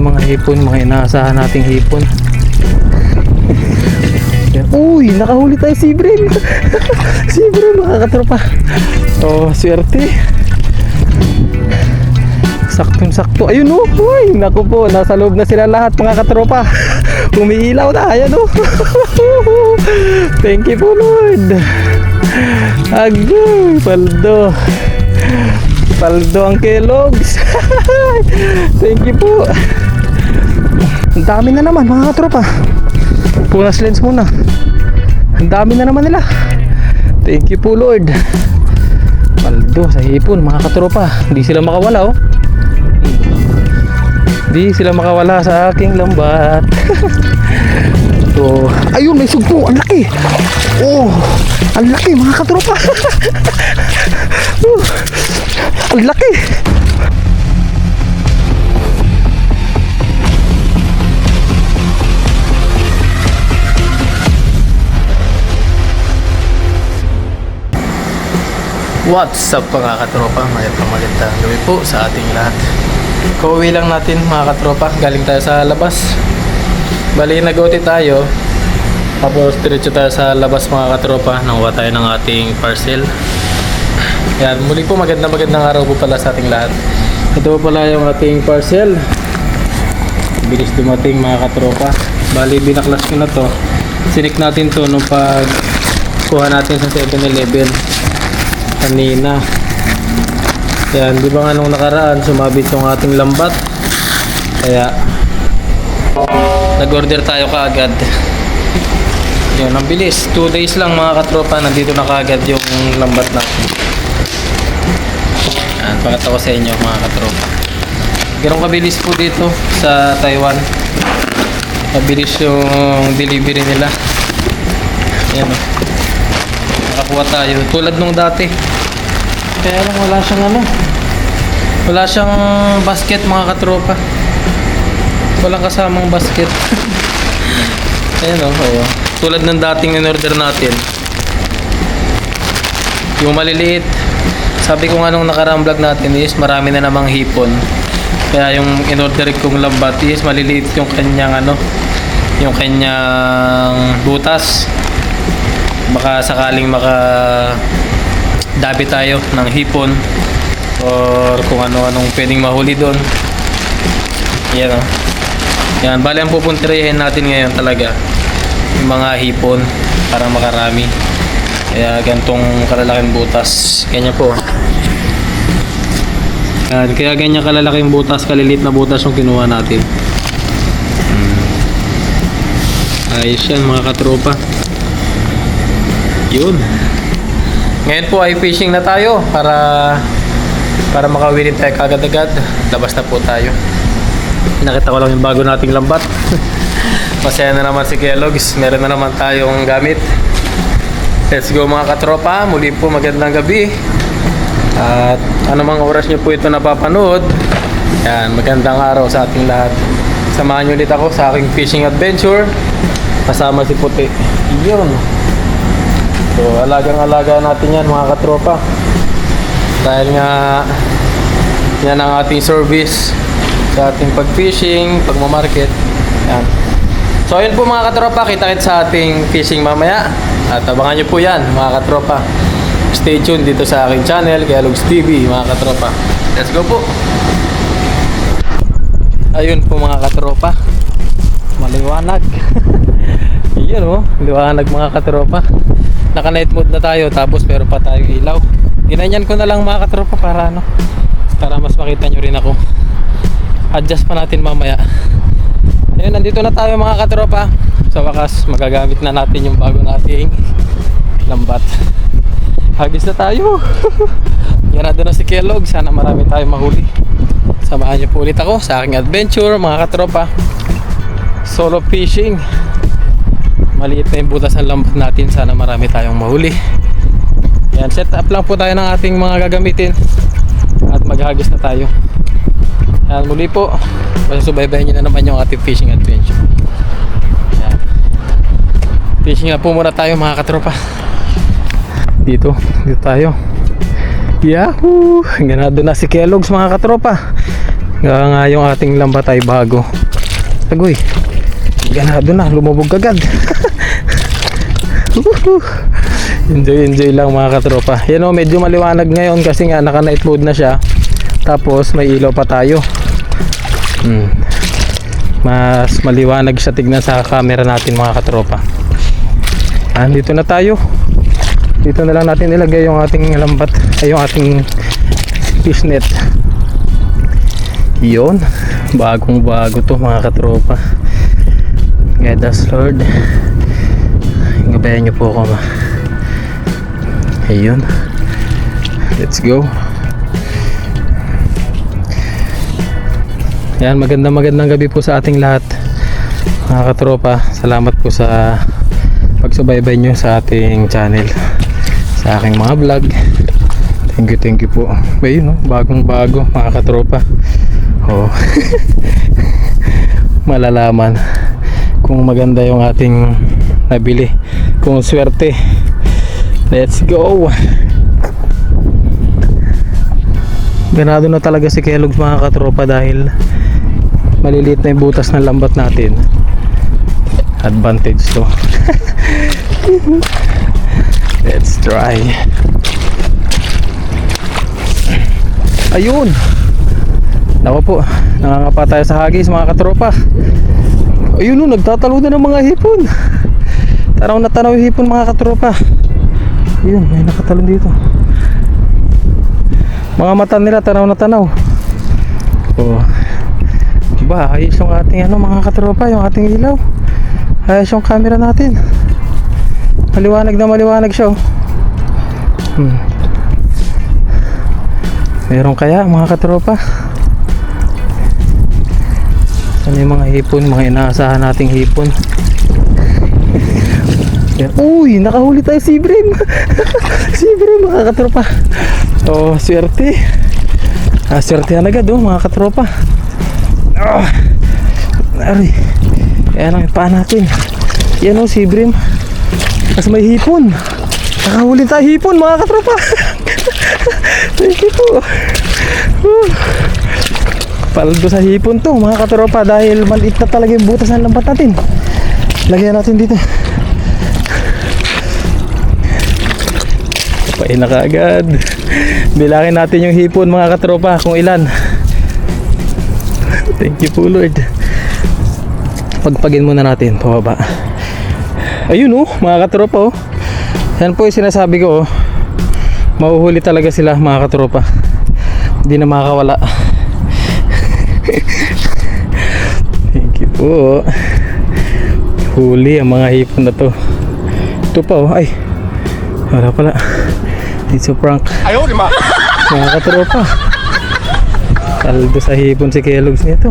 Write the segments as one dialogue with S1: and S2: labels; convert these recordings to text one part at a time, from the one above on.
S1: mga hipon, mga inaasahan nating hipon. Yan. Uy, nakahuli tayo si Brin. Si Brin, mga katropa. Oh, swerte. Saktong-sakto. Ayun oh. Uy, naku po, nasa loob na sila lahat, mga katropa. Umiilaw na, ayan oh. Thank you po, Lord. Agoy, paldo. Paldo ang Kellogg's. Thank you po. Ang dami na naman, mga katropa. Punas lens muna. Ang dami na naman nila. Thank you po, Lord. Paldo sa hipon, mga katropa. Hindi sila makawala oh. Hindi sila makawala sa aking lambat. So, ayun, may sugpo. Ang laki. Oh, ang laki, mga katropa. Ang laki. What's up, mga katropa? Magandang gabi po sa ating lahat. Kauwi lang natin, mga katropa. Galing tayo sa labas. Bali, nag-OT tayo. Tapos diretso tayo sa labas, mga katropa. Nanguha tayo ng ating parcel. Yan, muli po magandang araw po pala sa ating lahat. Ito po pala yung ating parcel. Bilis dumating, mga katropa. Bali, binaklas ko na to. Sinik natin to nung pag kuha natin sa 7-Eleven kanina. Yan, di ba nga nung nakaraan sumabit yung ating lambat, kaya nag-order tayo kaagad. Yan, ang bilis, 2 days lang, mga katropa, nandito na kaagad yung lambat natin. Yan, pakita ko sa inyo, mga katropa. Ganun kabilis po dito sa Taiwan. Mabilis yung delivery nila. Yan o, nakakuha tayo tulad nung dati. Kaya lang wala siyang wala siyang basket, mga katropa. Walang kasamang basket. Ayan o, oh. Tulad ng dating in-order natin, yung maliliit. Sabi ko nga nung nakaraang vlog natin is marami na namang hipon. Kaya yung in-order kong lambat is maliliit yung kanyang yung kanyang butas. Baka sakaling dabi tayo ng hipon or kung ano-anong pwedeng mahuli doon. Yan o. Yan, bali ang pupunterihin natin ngayon talaga yung mga hipon para makarami. Kaya gantong kalalaking butas. Ganyan po. Yan, kaya ganyan kalalaking butas, kalilit na butas yung kinuha natin. Ayos yan, mga katropa. Yun. Ngayon po ay fishing na tayo para makawin tayo kagad-agad. Labas na po tayo. Nakita ko lang yung bago nating lambat. Masaya na naman si Kellogg's. Meron na naman tayong gamit. Let's go, mga katropa. Muli po magandang gabi. At anumang oras nyo po ito napapanood, yan, magandang araw sa ating lahat. Samahan nyo ulit ako sa aking fishing adventure. Kasama si Puti. Yun. So, alagang-alaga natin yan, mga katropa. Dahil nga, yan ang ating service sa ating pag-fishing, pagmamarket. Yan. So, yun po, mga katropa. Kita-kits sa ating fishing mamaya. At abangan nyo po yan, mga katropa. Stay tuned dito sa aking channel, Kellogg's TV, mga katropa. Let's go po. Ayun po, mga katropa. Maliwanag. Yun oh, liwanag, mga katropa. Naka night mode na tayo, tapos meron pa tayong ilaw. Ginanyan ko na lang, mga katropa, para para mas makita nyo rin ako. Adjust pa natin mamaya. Ayun, nandito na tayo, mga katropa. Sa wakas, magagamit na natin yung bago nating lambat. Hagis na tayo. Yarado na si Kellogg. Sana marami tayong mahuli. Samahan nyo po ulit ako sa aking adventure, mga katropa. Solo fishing. Maliit na yung butas ng lambat natin. Sana marami tayong mahuli. Yan, set up lang po tayo ng ating mga gagamitin. At maghagis na tayo. Yan, muli po. Masusubaybayan nyo na naman yung ating fishing adventure. Yan. Fishing na po muna tayo, mga katropa. Dito tayo. Yahoo! Ganado na si Kellogg's, mga katropa. nga yung ating lambat ay bago. Agoy, ganado na, lumubog agad. Enjoy lang mga katropa. Yan o, medyo maliwanag ngayon kasi nga naka night mode na siya. Tapos may ilaw pa tayo. Mas maliwanag siya tignan sa camera natin mga katropa. Dito na tayo. Dito na lang natin ilagay yung ating lambat, ay yung ating fishnet. Yun, bagong bago to mga katropa. Guide us Lord, gabayan nyo po ako. Ayun, let's go. Yan, magandang gabi po sa ating lahat mga katropa. Salamat po sa pagsubaybay nyo sa ating channel, sa aking mga vlog. Thank you po. Ayun, no? Bagong bago mga katropa. Oh. Malalaman kung maganda yung ating nabili, kung swerte. Let's go. Ganado na talaga si Kellogg's mga katropa dahil maliliit na yung butas ng lambat natin. Advantage to. Let's try. Ayun. Nako po, nangangapa tayo sa hagis mga katropa. Ayun o, nagtatalo na ng mga hipon. Tanaw na tanaw yung hipon mga katropa. Ayun, may nakatalon dito. Mga mata nila tanaw na tanaw. Oh. Diba, ayos yung ating mga katropa, yung ating ilaw. Ayos yung camera natin. Maliwanag na maliwanag siya oh. Meron kaya mga katropa? Ano yung mga hipon, mga inaasahan nating hipon. Yan. Uy, nakahuli tayo si Brim. Si Brim mga katropa. Oh, swerte. Swerte yan agad oh mga katropa. Ay, yan ang paa natin. Yan oh si Brim. Kasi may hipon. Nakahuli tayo hipon mga katropa. Thank you po. Paldo sa hipon to mga katropa dahil maliit na talaga yung butas ng lambat natin. Lagyan natin dito. Pain na kaagad. Bilangin natin yung hipon mga katropa kung ilan. Thank you po Lord. Pagpagin muna natin pababa. Ayun oh mga katropa oh. Yan po yung sinasabi ko oh. Mahuhuli talaga sila mga katropa. Hindi na makakawala. Thank you po. Huli ang mga hipon na to. Ito pa oh. Ay, wala pala. It's a prank. Ayaw di ma. Mga katropa, taldo sa hipon si Kellogg's nito.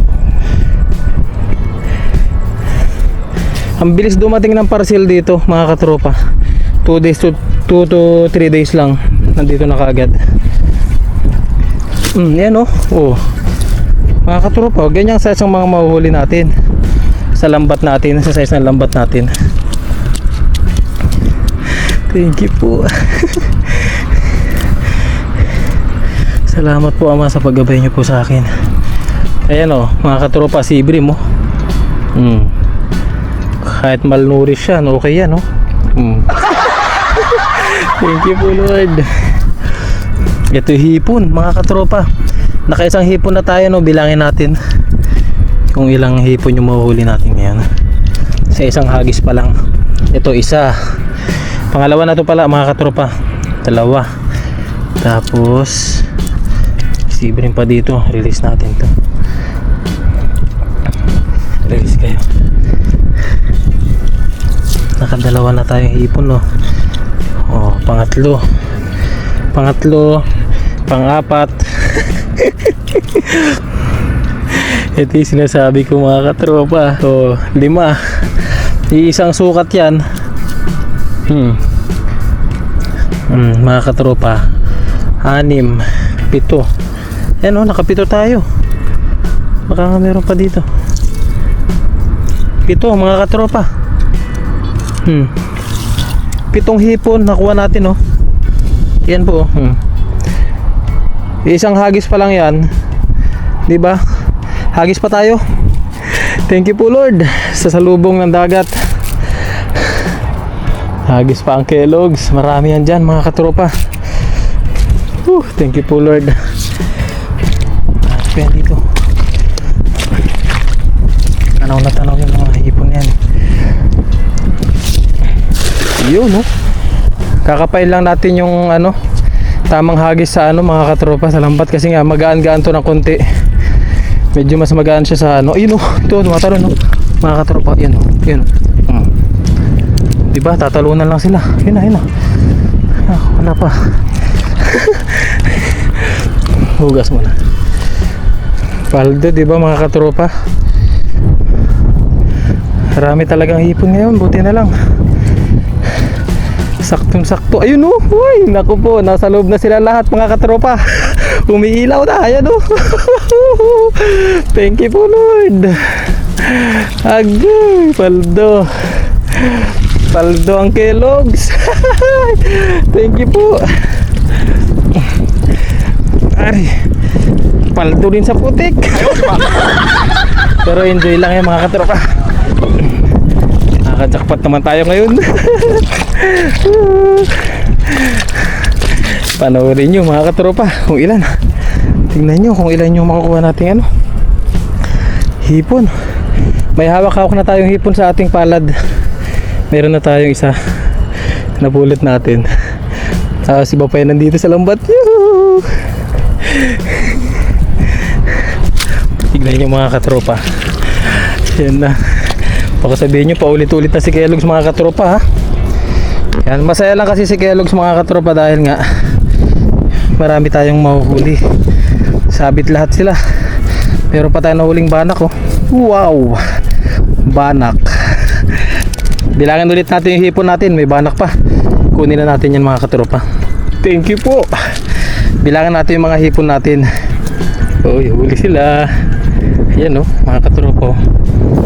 S1: Ang bilis dumating ng parcel dito mga katropa. 2 to 3 days lang nandito na kaagad. Yan oh. Oh. Mga katropa, ganyang size ang mga mahuhuli natin sa lambat natin, sa size ng lambat natin. Thank you po. Salamat po Ama sa paggabay niyo po sa akin. Ayan oh, mga katropa, si Brim oh. Kahit malnourished siya, okay yan oh. Thank you po Lord. Ito hipon mga katropa. Nakaisang hipon na tayo no, bilangin natin kung ilang hipon yung mahuhuli natin ngayon. Sa isang hagis pa lang. Ito isa. Pangalawa na to pala mga katropa. Dalawa. Tapos sibrin pa dito. Release natin to. Release kayo. Nakadalawa na tayong hipon no. Oh, pangatlo. Pang-apat. Ito yung sinasabi ko mga katropa. O, 5. Iisang sukat yan. Mga katropa, 6, 7. Yan o, nakapito tayo. Baka nga meron pa dito. 7 mga katropa. 7 hipon nakuha natin o. Yan po. Isang hagis pa lang yan. Di ba? Hagis pa tayo. Thank you po Lord sa salubong ng dagat. Hagis pa ang Kellogg's. Marami yan dyan mga katropa. Thank you po Lord. Yan dito. Tanaw na tanaw yung mga hipon yan. Yun no. Kakapain lang natin yung tamang hagis sa mga katropa sa lambat kasi nga magaan-gaan to ng konti. Medyo mas magaan siya sa ayun ito tumatalon mga katropa, yun yun. Diba tatalunan lang sila, yun na wala pa. Hugas muna paldo, diba mga katropa, marami talagang hipon ngayon, buti na lang saktong sakto. Ayun uy, naku po, nasa loob na sila lahat mga katropa. Umiilaw na, ayan thank you po Lord. Agay, paldo ang Kellogg's. Thank you po. Ay, paldo din sa putik. Pero enjoy lang yan mga katropa. Nakajakpat naman tayo ngayon. Panoorin nyo mga katropa kung ilan. Tingnan nyo kung ilan yung makukuha nating hipon. May hawak-hawak na tayong hipon sa ating palad. Meron na tayong isa napulot natin. Si Bapay nandito sa lambat. Tignan nyo mga katropa. Yan na. Baka sabihin nyo paulit-ulit na si Kellogg's mga katropa ha. Yan, masaya lang kasi si Kellogg's mga katropa dahil nga marami tayong mahuhuli. Sabit lahat sila. Meron pa tayong nahuling banak Wow, banak. Bilangin ulit natin yung hipon natin. May banak pa. Kunin na natin yan mga katropa. Thank you po. Bilangin natin yung mga hipon natin. Huli sila. Ayan mga katropa.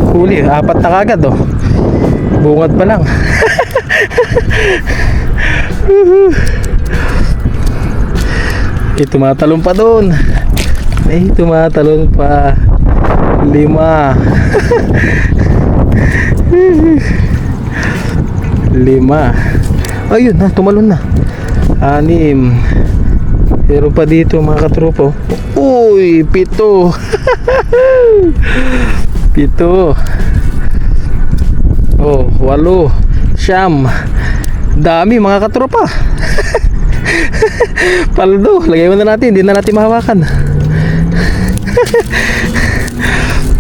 S1: Huli, 4 na kagad bungad pa lang. Tumatalon pa doon. Tumatalon pa. 5. 5. Ayun na, tumalon na. 6. Meron pa dito mga katropa. Uy, 7. 7. 8. 9. Dami mga katropa. Paldo, lagay mo na natin, hindi na natin mahawakan.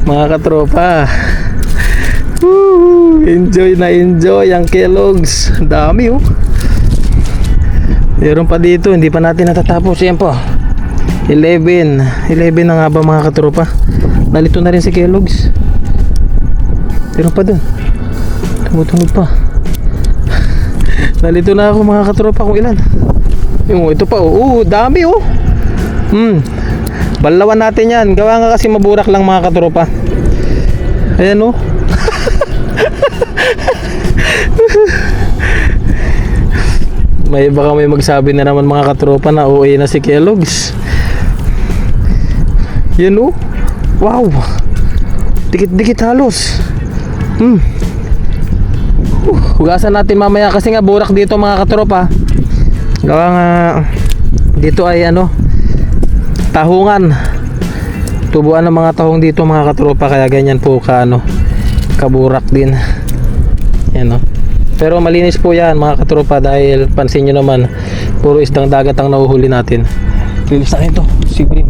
S1: Mga katropa. Enjoy na enjoy ang Kellogg's. Dami Meron pa dito, hindi pa natin natatapos. Yan po 11 na nga ba mga katropa. Nalito na rin si Kellogg's. Meron pa dun, tumutunog pa. Nalito na ako mga katropa kung ilan. Yung ito pa dami balawan natin yan. Gawa nga kasi maburak lang mga katropa. Ayan baka may magsabi na naman mga katropa na OA na si Kellogg's. Yan wow, dikit-dikit halos. Hugasan natin mamaya kasi nga burak dito mga katropa. Gawa nga dito ay tahungan, tubuan ng mga tahong dito mga katropa, kaya ganyan po kaburak din yan pero malinis po yan mga katropa dahil pansin nyo naman puro isdang dagat ang nahuhuli natin. Linis na ito si Brim.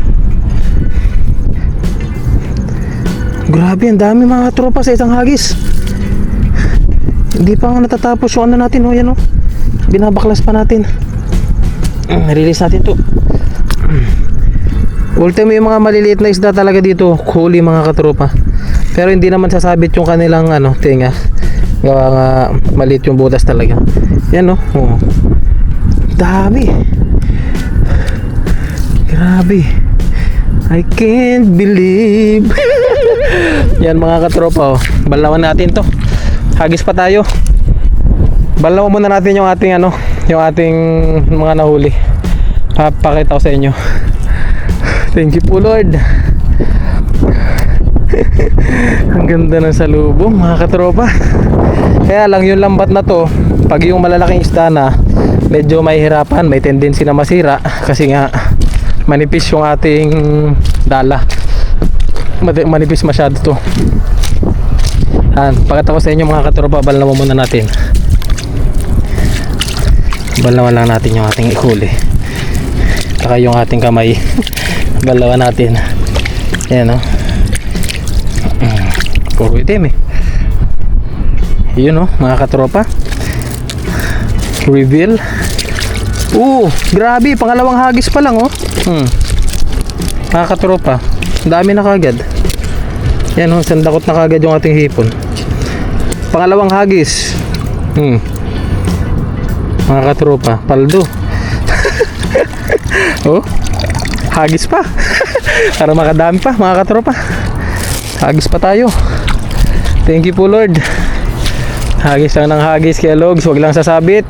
S1: Grabe, ang dami mga katropa sa isang hagis. Hindi pa nga natatapos yung natin yan binabaklas pa natin. Release natin to. Ultimo yung mga maliliit na isda talaga dito huli mga katropa, pero hindi naman sasabit yung kanilang tinga. Gawa nga maliit yung butas talaga. Yan dami. Grabe, I can't believe. Yan mga katropa balawan natin to. Hagis pa tayo. Balawan muna natin yung ating yung ating mga nahuli. Papakita ko sa inyo. Thank you po Lord. Ang ganda ng salubong mga katropa. Kaya lang yung lambat na to, pag yung malalaking isda na, medyo mahihirapan, may tendency na masira kasi nga manipis yung ating dala. Manipis masyado to. Pakita ko sa inyo mga katropa, balnawan muna natin. Balnawan lang natin yung ating ikuli. Saka yung ating kamay. Balnawan natin. Ayan o. Puro itim eh. Yun o mga katropa. Reveal. Grabe, pangalawang hagis pa lang oh. Mga katropa, dami na kagad. Yan oh, sandakot na kagad yung ating hipon. Pangalawang hagis. Mga katropa, paldo. Oh, hagis pa. Para makadami pa mga katropa. Hagis pa tayo. Thank you po Lord. Hagis lang ng hagis kaya logs, wag lang sasabit.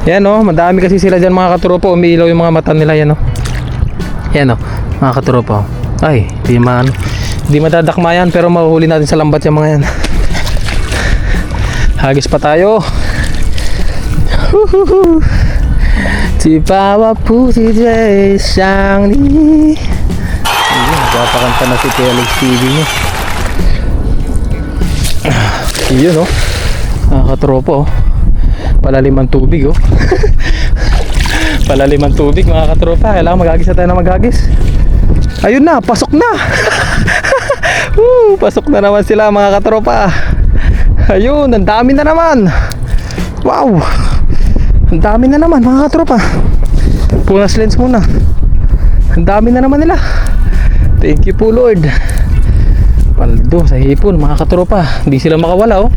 S1: Yan oh, madami kasi sila dyan mga katropa. Umiilaw yung mga mata nila yan oh. Yan oh, mga katropa. Ay, di madadakma yan, pero mahuhuli natin sa lambat yung mga yan. Hagis pa tayo. Chipawa Pusi Jay Shangli. Nagpapakanta na si Felix TV niya. Yun oh, katropa oh. Palalim ang tubig oh. Palalim ang tubig mga katropa. Kailangan maghagis na tayo na maghagis. Ayun na, pasok na. Pasok na naman sila mga katropa. Ayun, ang dami na naman. Wow, ang dami na naman mga katropa. Punas lens muna. Ang dami na naman nila. Thank you po Lord. Paldo sa hipon mga katropa. Hindi sila makawala oh.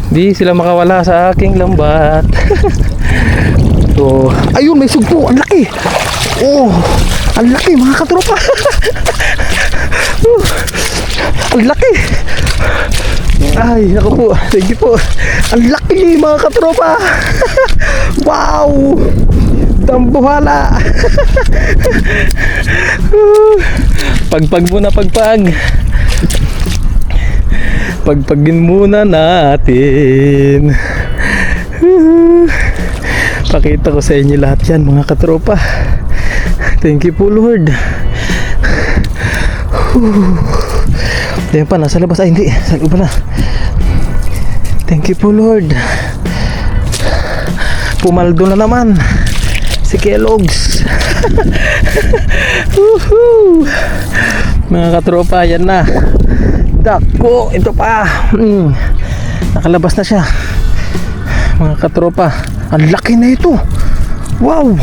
S1: Hindi sila makawala sa aking lambat. So, ayun may sugpo. Ang laki. Oh, ang laki mga katropa. Ang laki. Ay, ako po. Thank you po. Ang laki mga katropa. Wow. Dambuhala. Pagpag muna, pagpag. Pagpagin muna natin. Pakita ko sa inyo lahat yan mga katropa. Thank you po Lord. Yan pa, nasa labas. Ay hindi, sa loob na. Thank you po Lord. Pumaldo na naman si Kellogg's. Mga katropa, yan na. Dako, ito pa. Nakalabas na siya. Mga katropa, ang laki na ito. Wow.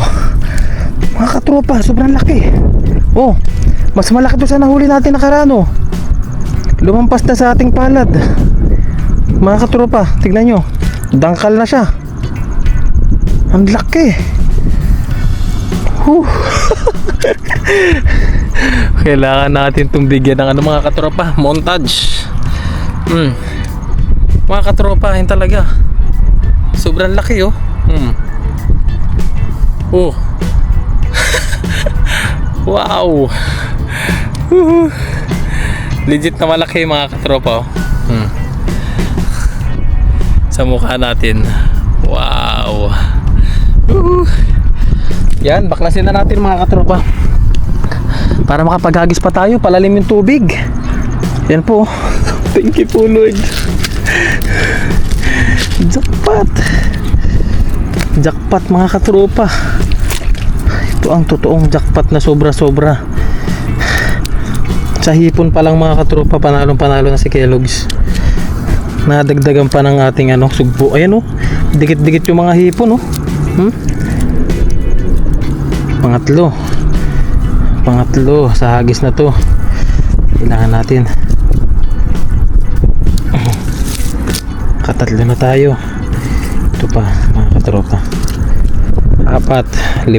S1: Mga katropa, sobrang laki. Oh, mas malaki to sa nahuli natin nakarano. Lumampas na sa ating palad. Mga katropa, tignan nyo. Dangkal na siya. Ang laki. Kailangan natin itong bigyan ng mga katropa, montage. Mga katropa, yun talaga. Sobrang laki oh. Oh. Wow. Legit na malaki mga katropa oh. Sa mukha natin. Wow. Yan, baklasin na natin mga katropa. Para makapaghagis pa tayo, palalim yung tubig. Yan po. Thank you po Lord. Jackpot. Jackpot mga katropa. Ito ang totoong jackpot na sobra-sobra. Sa hipon pa lang mga katropa, panalong-panalo na si Kellogg's. Nadagdagan pa ng ating sugbo. Ayan oh. Dikit-dikit yung mga hipon oh. Pangatlo sa hagis na to. Kailangan natin. Katatlo na tayo. Ito pa mga katropa. 4, 5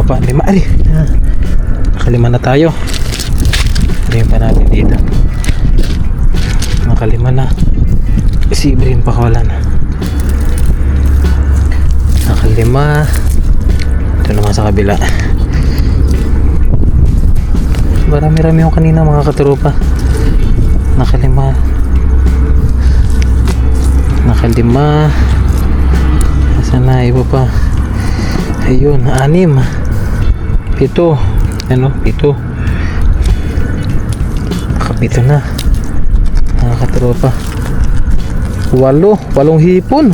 S1: pa. 5 ay. Nakalima na tayo. Tingnan pa natin dito. Nakalima na. Isibrin pa kawalan. Nakalima. Ito naman sa kabila. Marami-rami yung kanina mga katropa. Nakalima. Saan na iba pa? Ayun, 6, 7. Ano? 7. Nakapito na mga katropa. 8 hipon.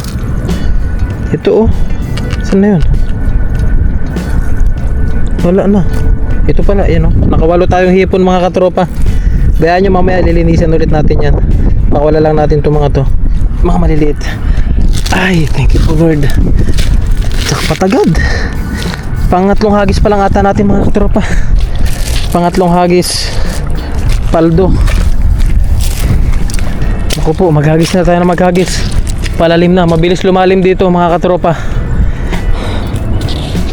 S1: Ito oh. Saan na yun? Wala na. Ito pala, yan oh. Nakawalo tayong hipon mga katropa. Bayaan nyo, mamaya lilinisan ulit natin yan. Pakawala lang natin itong mga to. Mga maliliit. Ay, thank you po Lord. Tsaka patagad. Pangatlong hagis pa lang ata natin mga katropa. Pangatlong hagis. Paldo. Ako po, maghagis na tayo na maghagis. Palalim na, mabilis lumalim dito mga katropa.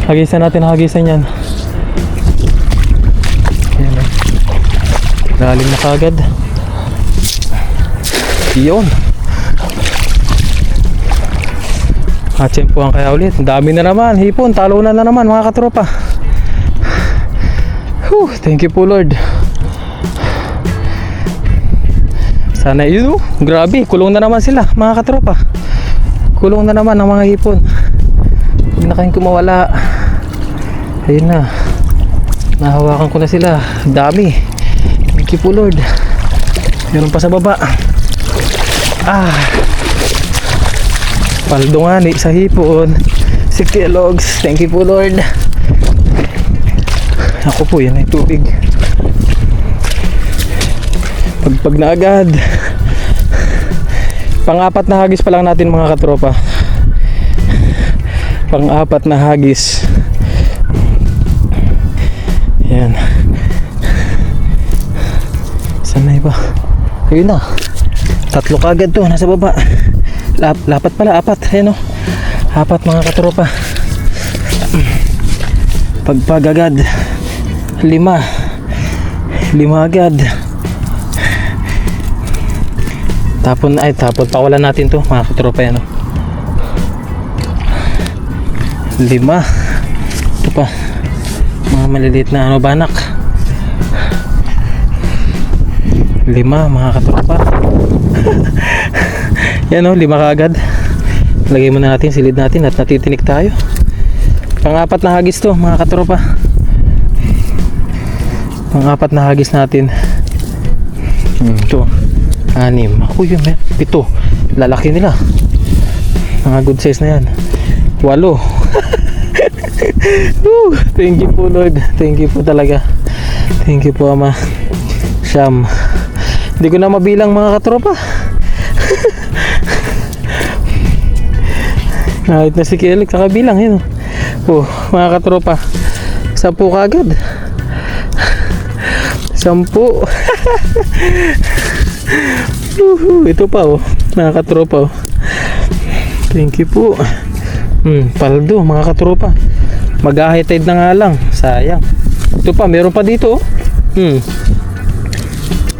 S1: Hagisan natin, hagisan yan. Ayan o. Lalim na kagad. Yun. Atsempuhan kaya ulit. Dami na naman, hipon, talunan na naman mga katropa. Whew, thank you po Lord. Sana yun oh, grabe, kulong na naman sila mga katropa. Kulong na naman ang mga hipon. Huwag na kayong kumawala. Ayun na, nahawakan ko na sila. Dami. Thank you po Lord. Meron pa sa baba. Paldo nga ni sa hipon. 60 logs. Thank you po Lord. Ako po, yan ay tubig. Pagpag na agad. Pang-4 na hagis pa lang natin mga katropa. Pang-4 na hagis. Yan. Saan na iba? Ayun na. 3 kagad to, nasa baba. Lapat pala, 4. Ayan o. 4 mga katropa. Pagpag agad. 5 agad. Tapon pawalan natin to mga katropa yan o. 5. Ito pa, mga maliliit na banak. 5 mga katropa. Yan o, 5 kaagad. Lagay muna natin, silid natin at natitinik tayo. Pang-4 na hagis to mga katropa. Pang-4 na hagis natin. Ito 6. Ako yun, 7. Lalaki nila. Mga good size na yan. 8. Thank you po Lord. Thank you po talaga. Thank you po Ama. 9. Hindi ko na mabilang mga katropa. Kahit na si Kelly kakabilang yun. Oh, mga katropa, 10 kagad. 10. Ito pa oh, mga katropa oh. Thank you po. Paldo mga katropa. Mag-high tide na nga lang. Sayang. Ito pa, meron pa dito oh.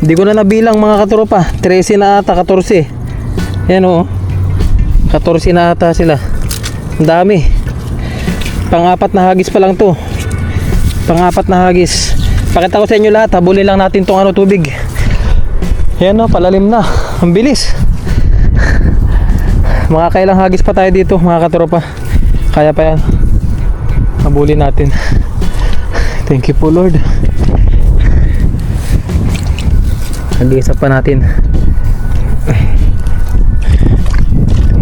S1: Hindi ko na nabilang mga katropa. 13 na ata, 14. Yan oh. 14 na ata sila. Ang dami. Pang-4 na hagis pa lang to. Pang-4 na hagis. Pakita ko sa inyo lahat. Habulin lang natin tong tubig. Yan o, palalim na. Ang bilis. Mga kailang hagis pa tayo dito mga katropa. Kaya pa yan. Habulin natin. Thank you po Lord. Hagisa pa natin.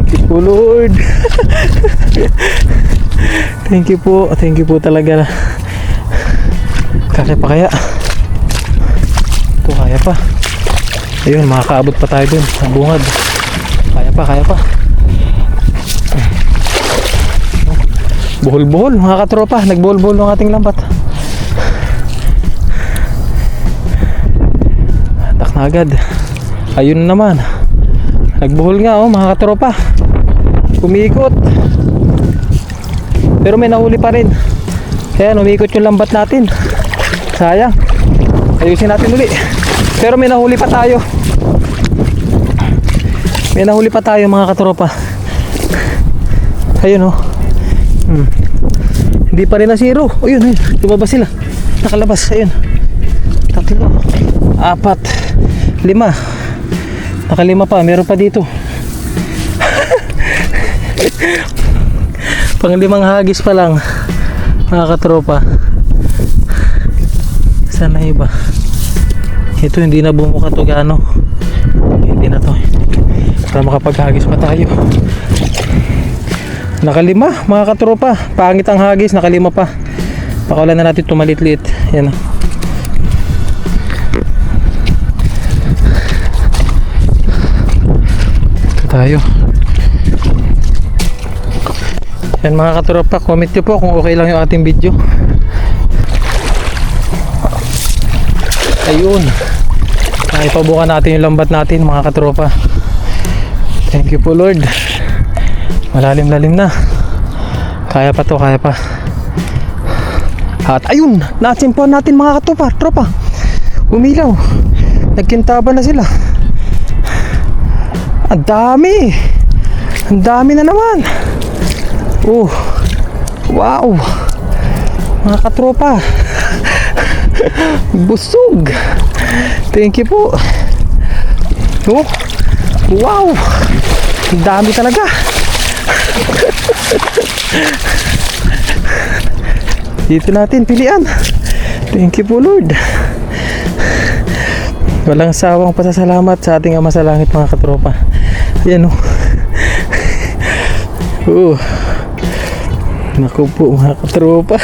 S1: Thank you po Lord. Thank you po. Thank you po talaga. Kaya pa kaya. Ito kaya pa. Ayun, makakaabot pa tayo dun sa bungad. Kaya pa. Buhol-buhol mga katropa. Nagbuhol-buhol ng ating lambat. Tak na agad. Ayun naman. Nagbuhol nga oh mga katropa. Umikot. Pero may nahuli pa rin. Ayan, umikot yung lambat natin. Sayang. Ayusin natin uli. Pero may nahuli pa tayo. May nahuli pa tayo mga katropa. Ayun oh. Hindi pa rin na zero. Ayun, lumabas sila. Nakalabas, ayun. tatlo, apat, lima. Nakalima pa, meron pa dito. Panglimang hagis pa lang, mga katropa. Saan na iba? Ito hindi na bumuka to gaano. Hindi na to. Para makapaghagis pa tayo. Nakalima, mga katropa. Pangit ang hagis, nakalima pa. Pakawalan na natin tumalit-lit. Yan. Ito tayo. Yan mga katropa, comment nyo po kung okay lang yung ating video. Ayun, naipabukan natin yung lambat natin mga katropa. Thank you po Lord. Malalim-lalim na. Kaya pa to, kaya pa. At ayun, natsimpuan natin mga katropa. Tropa, umilaw. Nagkintaban na sila. Ang dami. Ang dami na naman. Oh, wow. Mga katropa. Busog. Thank you po. Oh, wow. Ang dami talaga. Dito natin pilian. Thank you po Lord. Walang sawang pasasalamat sa ating Ama sa Langit mga katropa. Yan oh. Oh. Naku po mga katropa.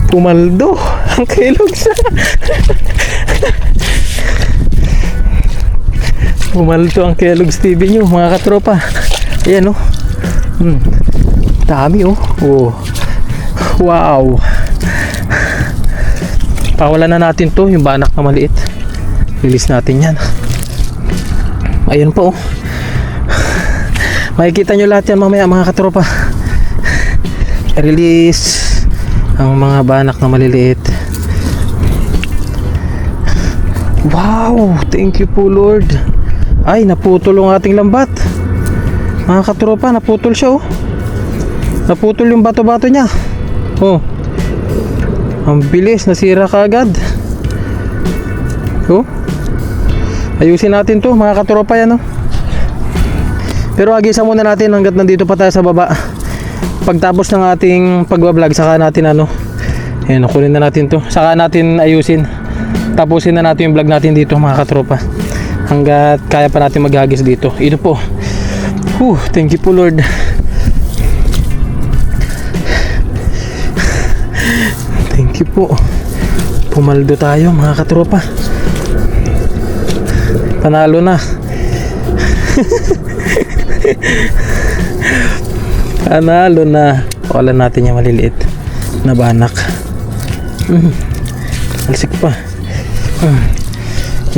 S1: Pumaldo ang Kellogg's. Pumaldo ang Kellogg's TV nyo mga katropa. Ayan oh. Dami oh. Oh. Wow. Pawalan na natin to, yung banak na maliit. Release natin yan. Ayun po oh. Makikita nyo lahat yan mamaya mga katropa. Release ang mga banak na maliliit. Wow, thank you po Lord. Ay, naputol ang ating lambat. Mga katropa, naputol siya oh. Naputol yung bato-bato niya. Oh. Ang bilis, nasira kaagad. Oh. Ayusin natin to mga katropa yan oh. Pero agisan muna natin hanggat nandito pa tayo sa baba. Pagtapos ng ating pagbablog, saka natin ano. Ayan, kunin na natin to. Saka natin ayusin. Tapusin na natin yung vlog natin dito mga katropa. Hanggat kaya pa natin maghagis dito. Ito po. Thank you po Lord. Thank you po. Pumaldo tayo mga katropa. Panalo na. Panalo na. Pawalan natin yung maliliit na banak. Alsik pa.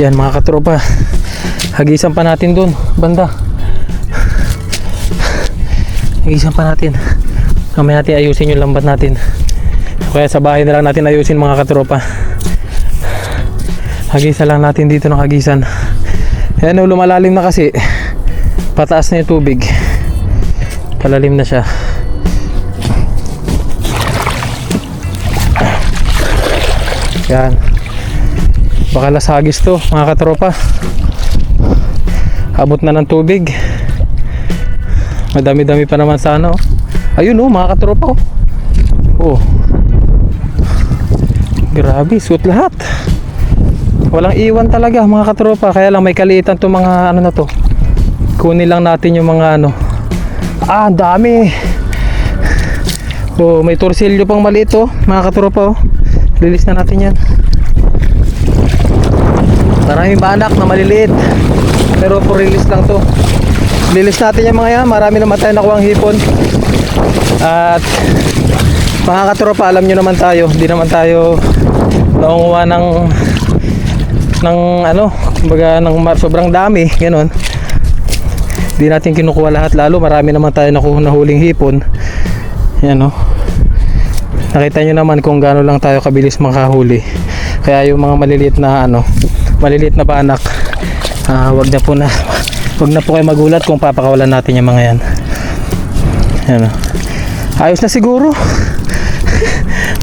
S1: Yan mga katropa. Hagisan pa natin dun banda. Hagisan pa natin. Kamaya natin ayusin yung lambat natin. Kaya sa bahay na lang natin ayusin mga katropa. Hagisan lang natin dito ng hagisan. Yan o, lumalalim na kasi. Pataas na yung tubig. Palalim na siya. Yan. Baka lasagis to mga katropa. Abot na ng tubig. Madami-dami pa naman sana oh. Ayun oh mga katropa oh. Oh. Grabe, suot lahat. Walang iwan talaga mga katropa. Kaya lang may kaliitan to mga ano na to. Kunin lang natin yung mga ano. Dami. Oh, may torsilyo pang maliit oh mga katropa oh. Release na natin yan. Maraming banak na maliliit. Pero for release lang to. Release natin yung mga yan. Marami naman tayo nakuha ang hipon. At mga katropa, alam nyo naman tayo. Hindi naman tayo naunguha ng ano, kumbaga ng sobrang dami, ganoon. Hindi natin kinukuha lahat, lalo marami naman tayo nakuha na huling hipon. Yan oh. Nakita nyo naman kung gaano lang tayo kabilis makahuli. Kaya yung mga maliliit na ano, maliliit na banak, wag na po kayo magulat kung papakawalan natin yung mga yan. Yan oh. Ayos na siguro.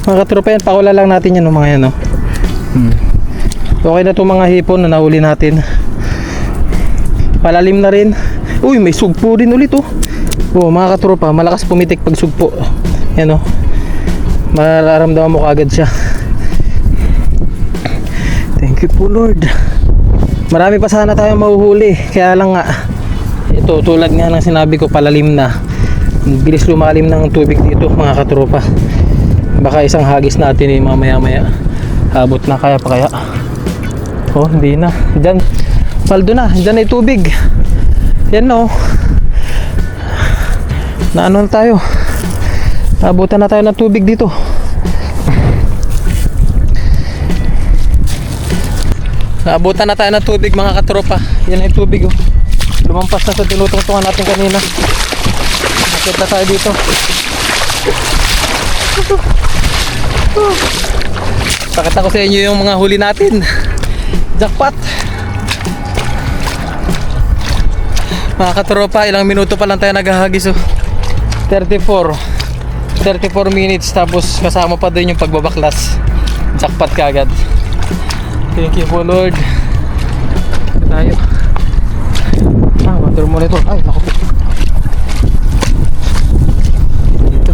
S1: Mga katropa yan, pakula lang natin yan mga yan, no? Okay na itong mga hipon na nahuli natin. Palalim na rin. Uy, may sugpo rin ulit, oh. Oh, mga katropa, malakas pumitik pag sugpo. Yan, oh. Mararamdaman mo kagad siya. Thank you po, Lord. Marami pa sana tayong mahuhuli. Kaya lang nga, ito tulad nga ng sinabi ko, palalim na. Bilis lumalim ng tubig dito, mga katropa. Baka isang hagis natin eh, mamaya maya abot na, kaya pa kaya. Oh, hindi na. Diyan, paldo na. Diyan ay tubig. Yan, no. Na ano na tayo. Abutan na tayo ng tubig dito. Naabutan na tayo ng tubig, mga katropa. Yan ay tubig, oh. Lumampas na sa tinutungtungan natin kanina. Nakita tayo dito. Pakita ko sa inyo yung mga huli natin. Jackpot. Mga katropa, ilang minuto pa lang tayo naghahagis, oh. 34 minutes, tapos kasama pa din yung pagbabaklas. Jackpot kagad. Thank you po, Lord. Tayo. Water monitor. Ay, naku po. Dito.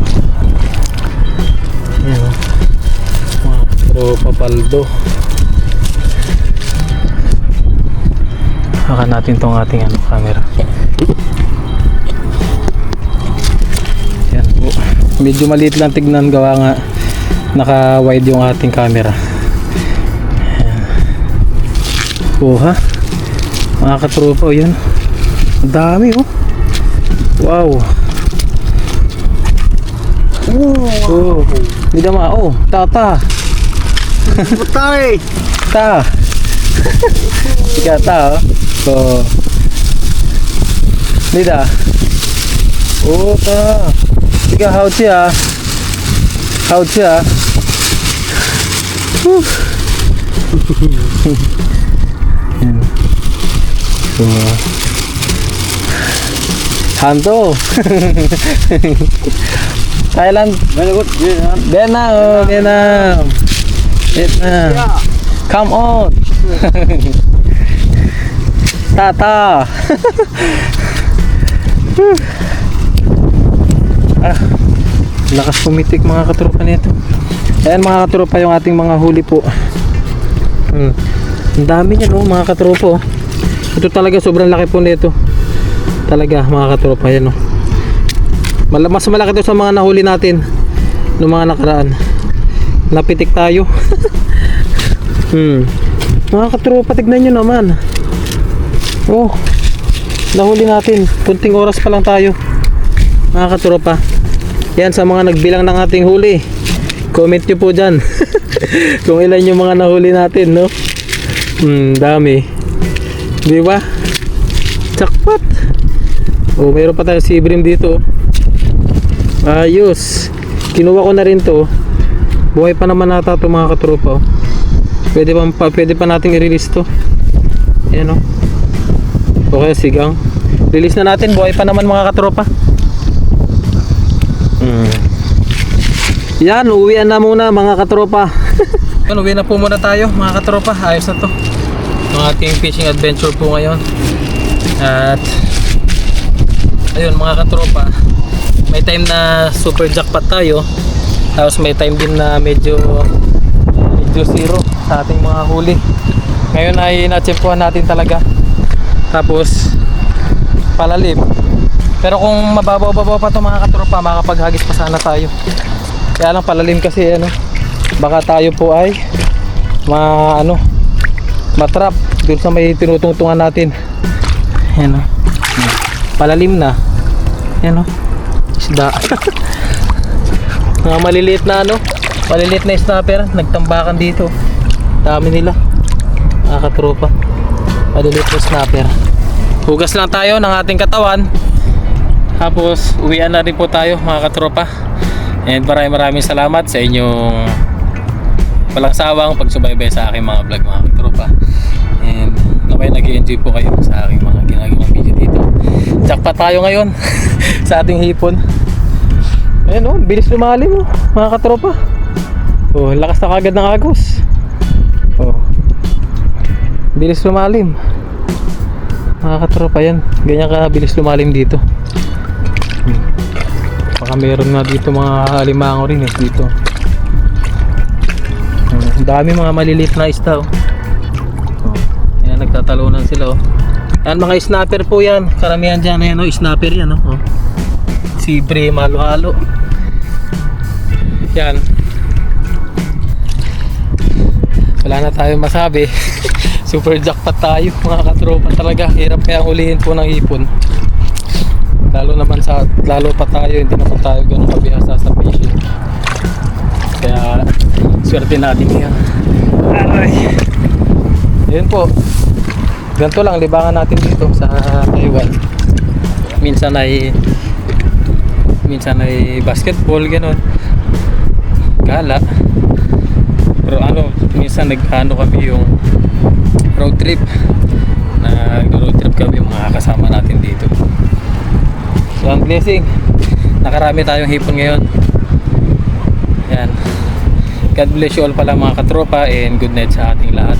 S1: Ayan, mga tropa paldo. Hakan natin tong ating camera. Yan po. Medyo maliit lang tignan, gawa nga naka-wide yung ating camera. Oh, ha? Mga katropa, oh, yun. Ang dami, oh. Wow. Oh. Hindi naman, oh. Tata.
S2: Putay.
S1: Ta. Ika ta, oh. Oh. Nida. Oh, ta. Ika, haut siya. Haut siya. So, Hanto. Thailand. Vietnam. Oh, Vietnam. Come on. Tata. Lakas pumitik, mga katropa nito. Ayan, mga katropa, yung ating mga huli po. Ang dami niyan, oh, mga katropa, oh. Ito talaga sobrang laki po nito. Talaga, mga katropa, yan, oh. Mas malaki ito sa mga nahuli natin noong mga nakaraan. Napitik tayo. Mga katropa, tignan nyo naman. Oh, nahuli natin. Kunting oras pa lang tayo, mga katropa. Yan, sa mga nagbilang ng ating huli, comment nyo po dyan. Kung ilan yung mga nahuli natin, no? Dami. Di ba? Jackpot. Oh, mayroon pa tayo sea bream dito. Ayos. Kinuha ko na rin to. Buhay pa naman nata ito, mga katropa, oh. Pwede pa nating i-release to. Ayan, oh. Okay, sigang. Release na natin. Buhay pa naman, mga katropa. Yan, uwian na muna, mga katropa. Yan, uwi na po muna tayo, mga katropa. Ayos na to. Ang ating fishing adventure po ngayon. At ayun, mga katropa, may time na super jackpot tayo. Tapos may time din na medyo zero sa ating mga huli. Ngayon ay natsempuhan natin talaga. Tapos palalim. Pero kung mababaw-babaw pa ito, mga katropa, makapaghagis pa sana tayo. Kaya lang palalim kasi, ano, baka tayo po ay matrap doon sa may tinutungtungan natin. Yan, oh. Palalim na. Yan, oh. Isda. Mga maliliit na, maliliit na snapper, nagtambakan dito. Dami nila, mga katropa. Maliliit na snapper. Hugas lang tayo ng ating katawan. Tapos uwian na rin po tayo, mga katropa. And maraming salamat sa inyong walang sawang pagsubaybay sa aking mga vlog, mga katropa. And naway nag-enjoy po kayo sa aking mga ginagawang video dito. Jackpot tayo ngayon sa ating hipon. Ayan oh, bilis lumalim oh, mga katropa. Oh, lakas na kagad ng agos. Oh. Bilis lumalim. Mga katropa yan. Ganyan ka bilis lumalim dito. Baka meron nga dito mga alimango rin eh dito. Ang dami mga maliliit na isda oh. Oh. Ayan, nagtatalunan sila oh. Yan mga snapper po yan. Karamihan dyan ayan oh, snapper yan oh. Sibre, malo-halo. Yan. Wala na tayong masabi. Super jackpot tayo mga katropa talaga. Hirap kaya hulihin po ng hipon. Lalo pa tayo, hindi na po tayo ganun kabihasa sa fishing. Kaya swerte natin yan. Aray. Yun po. Ganito lang libangan natin dito sa Taiwan. Minsan ay basketball ganun. Gala. Pero minsan nag-ano kami yung road trip. Nag-road trip kami mga kasama natin dito. So ang blessing, nakarami tayong hipon ngayon. Yan. God bless you all pala mga katropa and good night sa ating lahat.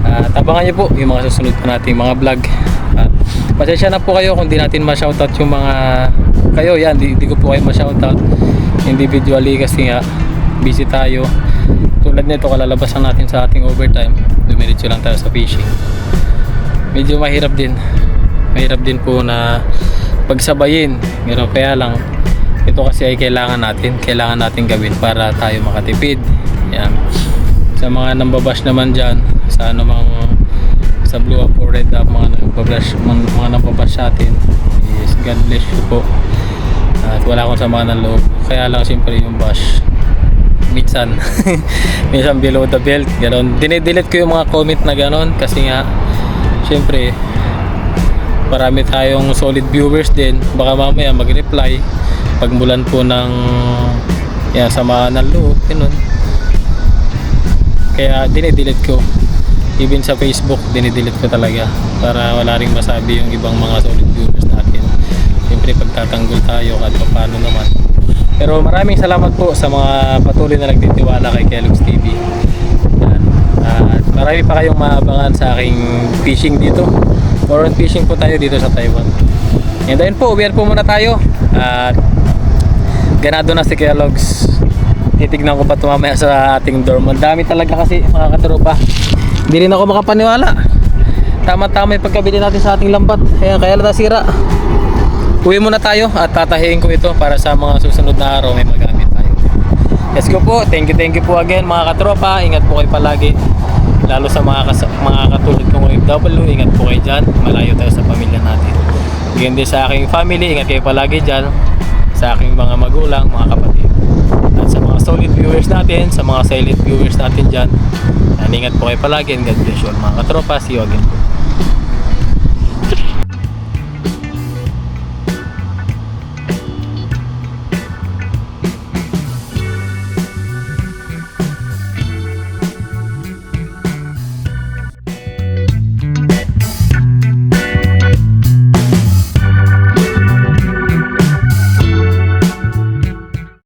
S1: At abangan nyo po yung mga susunod pa nating mga vlog. At pasensya na po kayo kung di natin ma-shoutout yung mga kayo yan, di ko po kayo ma-shoutout individually kasi nga busy tayo. Tulad nito kalalabas lang natin sa ating overtime, dumiretso lang tayo sa fishing. Medyo mahirap din po na pagsabayin, pero kaya lang ito kasi ay kailangan natin gawin para tayo makatipid. Yan. Sa mga nambabash naman dyan sa sa blue up or red up, mga nambabash sa atin is God bless you po. At wala akong sama ng loob. Kaya lang siyempre yung bash minsan below the belt ganon. Dinedelete ko yung mga comment na ganon kasi nga siyempre marami tayong solid viewers din. Baka mamaya mag-reply pagmulan po ng samaan ng loob ganon. Kaya dinedelete ko. Even sa Facebook dinedelete ko talaga para wala ring masabi yung ibang mga solid viewers natin. Siyempre pagtatanggol tayo kahit paano naman. Pero maraming salamat po sa mga patuloy na nagtitiwala kay Kellogg's TV. Yan. At marami pa kayong maabangan sa aking fishing dito. More on fishing po tayo dito sa Taiwan. And then po, uwian po muna tayo. At ganado na si Kellogg's. Titignan ko pa ito mamaya sa ating dorm. Ang dami talaga kasi mga katropa. Hindi rin ako makapaniwala. Tama-tama yung pagkabili natin sa ating lambat. Kaya nasira. Uwi muna tayo at tatahiin ko ito para sa mga susunod na araw may magamit tayo. Let's go po. Thank you po again mga katropa. Ingat po kayo palagi. Lalo sa mga katulad kong OFW, ingat po kayo dyan. Malayo tayo sa pamilya natin. Ganyan din sa aking family, ingat kayo palagi dyan. Sa aking mga magulang, mga kapatid. At sa mga solid viewers natin, sa mga silent viewers natin dyan. Ingat po kayo palagi and God bless you all mga katropa. See you again.